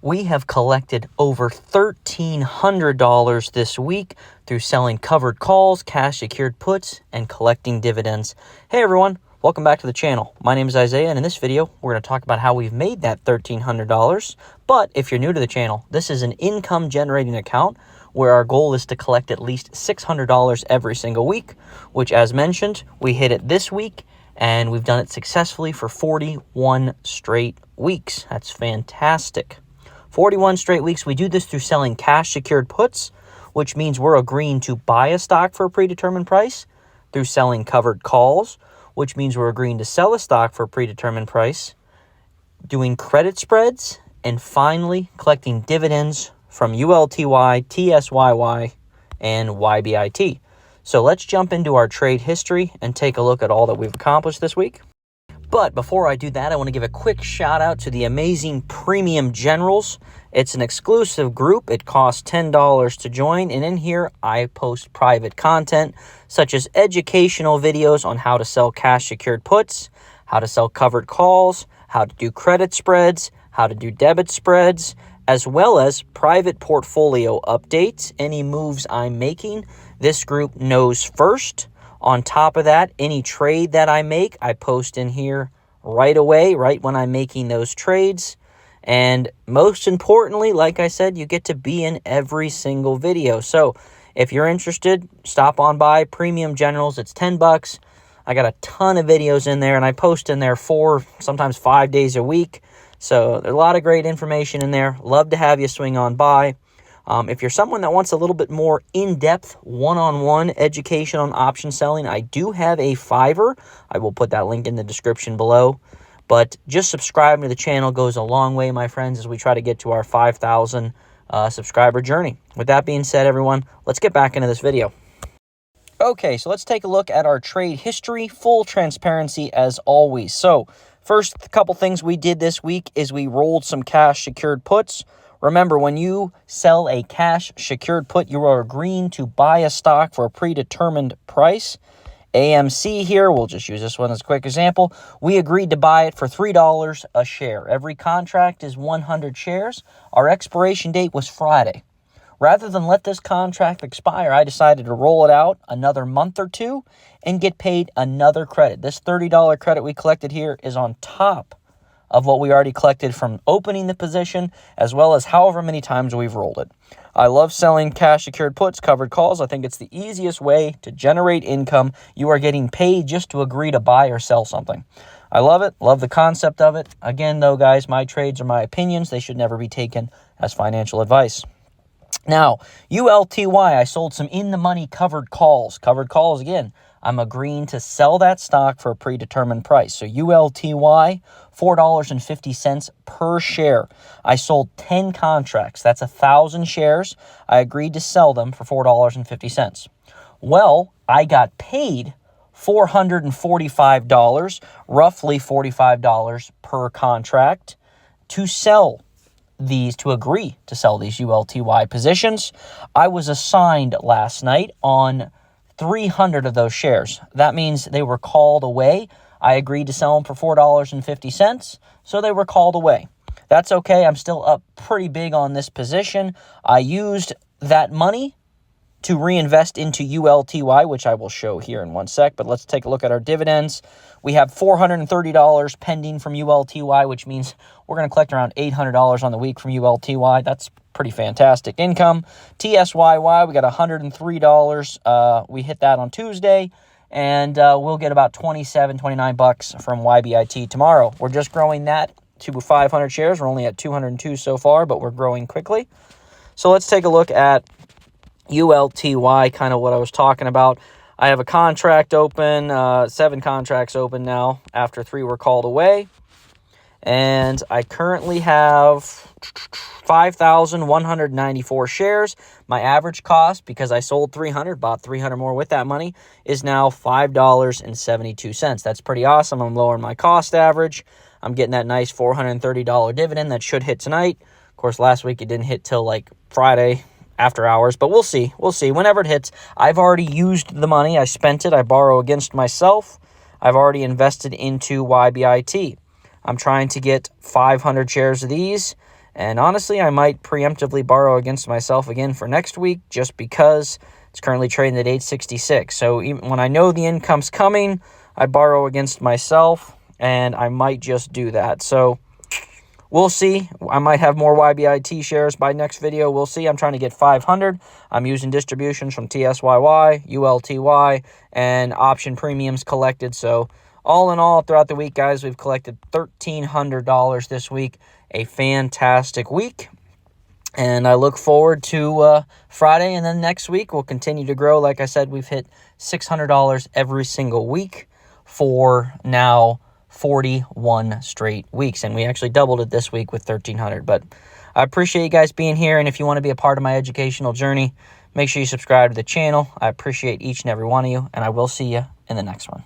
We have collected over $1,300 this week through selling covered calls, cash secured puts, and collecting dividends. Hey everyone, welcome back to the channel. My name is Isaiah, and in this video, we're going to talk about how we've made that $1,300. But if you're new to the channel, this is an income generating account where our goal is to collect at least $600 every single week, which as mentioned, we hit it this week, and we've done it successfully for 41 straight weeks. That's fantastic. 41 straight weeks. We do this through selling cash secured puts, which means we're agreeing to buy a stock for a predetermined price, through selling covered calls, which means we're agreeing to sell a stock for a predetermined price, doing credit spreads, and finally collecting dividends from ULTY, TSYY, and YBIT. So let's jump into our trade history and take a look at all that we've accomplished this week. But before I do that, I want to give a quick shout out to the amazing Premium Generals. It's an exclusive group. It costs $10 to join. And in here, I post private content such as educational videos on how to sell cash secured puts, how to sell covered calls, how to do credit spreads, how to do debit spreads, as well as private portfolio updates. Any moves I'm making, this group knows first. On top of that, any trade that I make, I post in here right away, right when I'm making those trades. And most importantly, like I said, you get to be in every single video. So if you're interested, stop on by Premium Generals. It's $10. I got a ton of videos in there, and I post in there 4, sometimes 5 days a week. So there's a lot of great information in there. Love to have you swing on by. If you're someone that wants a little bit more in-depth, one-on-one education on option selling, I do have a Fiverr. I will put that link in the description below. But just subscribing to the channel goes a long way, my friends, as we try to get to our 5,000 subscriber journey. With that being said, everyone, let's get back into this video. Okay, so let's take a look at our trade history. Full transparency as always. So first couple things we did this week is we rolled some cash secured puts. Remember, when you sell a cash secured put, you are agreeing to buy a stock for a predetermined price. AMC here, we'll just use this one as a quick example. We agreed to buy it for $3 a share. Every contract is 100 shares. Our expiration date was Friday. Rather than let this contract expire, I decided to roll it out another month or two and get paid another credit. This $30 credit we collected here is on top of what we already collected from opening the position, as well as however many times we've rolled it. I love selling cash secured puts, covered calls. I think it's the easiest way to generate income. You are getting paid just to agree to buy or sell something. I love it. Love the concept of it. Again, though, guys, my trades are my opinions. They should never be taken as financial advice. Now, ULTY, I sold some in-the-money covered calls. Covered calls, again, I'm agreeing to sell that stock for a predetermined price. So ULTY, $4.50 per share. I sold 10 contracts. That's 1,000 shares. I agreed to sell them for $4.50. Well, I got paid $445, roughly $45 per contract, to sell these, to agree to sell these ULTY positions. I was assigned last night on 300 of those shares. That means they were called away. I agreed to sell them for $4.50, so they were called away. That's okay. I'm still up pretty big on this position. I used that money to reinvest into ULTY, which I will show here in one sec, but let's take a look at our dividends. We have $430 pending from ULTY, which means we're going to collect around $800 on the week from ULTY. That's pretty fantastic income. TSYY, we got $103. We hit that on Tuesday, and we'll get about $29 from YBIT tomorrow. We're just growing that to 500 shares. We're only at 202 so far, but we're growing quickly. So let's take a look at ULTY, kind of what I was talking about. I have a contract open, 7 contracts open now after 3 were called away. And I currently have 5,194 shares. My average cost, because I sold 300, bought 300 more with that money, is now $5.72. That's pretty awesome. I'm lowering my cost average. I'm getting that nice $430 dividend that should hit tonight. Of course, last week it didn't hit till like Friday after hours, but we'll see. We'll see. Whenever it hits, I've already used the money. I spent it. I borrow against myself. I've already invested into YBIT. I'm trying to get 500 shares of these And honestly, I might preemptively borrow against myself again for next week just because it's currently trading at 866. So even when I know the income's coming, I borrow against myself, and I might just do that. So we'll see. I might have more YBIT shares by next video. We'll see. I'm trying to get 500. I'm using distributions from TSYY, ULTY, and option premiums collected. So all in all, throughout the week, guys, we've collected $1,300 this week. A fantastic week. And I look forward to Friday, and then next week we'll continue to grow. Like I said, we've hit $600 every single week for now 41 straight weeks, and we actually doubled it this week with $1,300. But I appreciate you guys being here, and if you want to be a part of my educational journey, make sure you subscribe to the channel. I appreciate each and every one of you, and I will see you in the next one.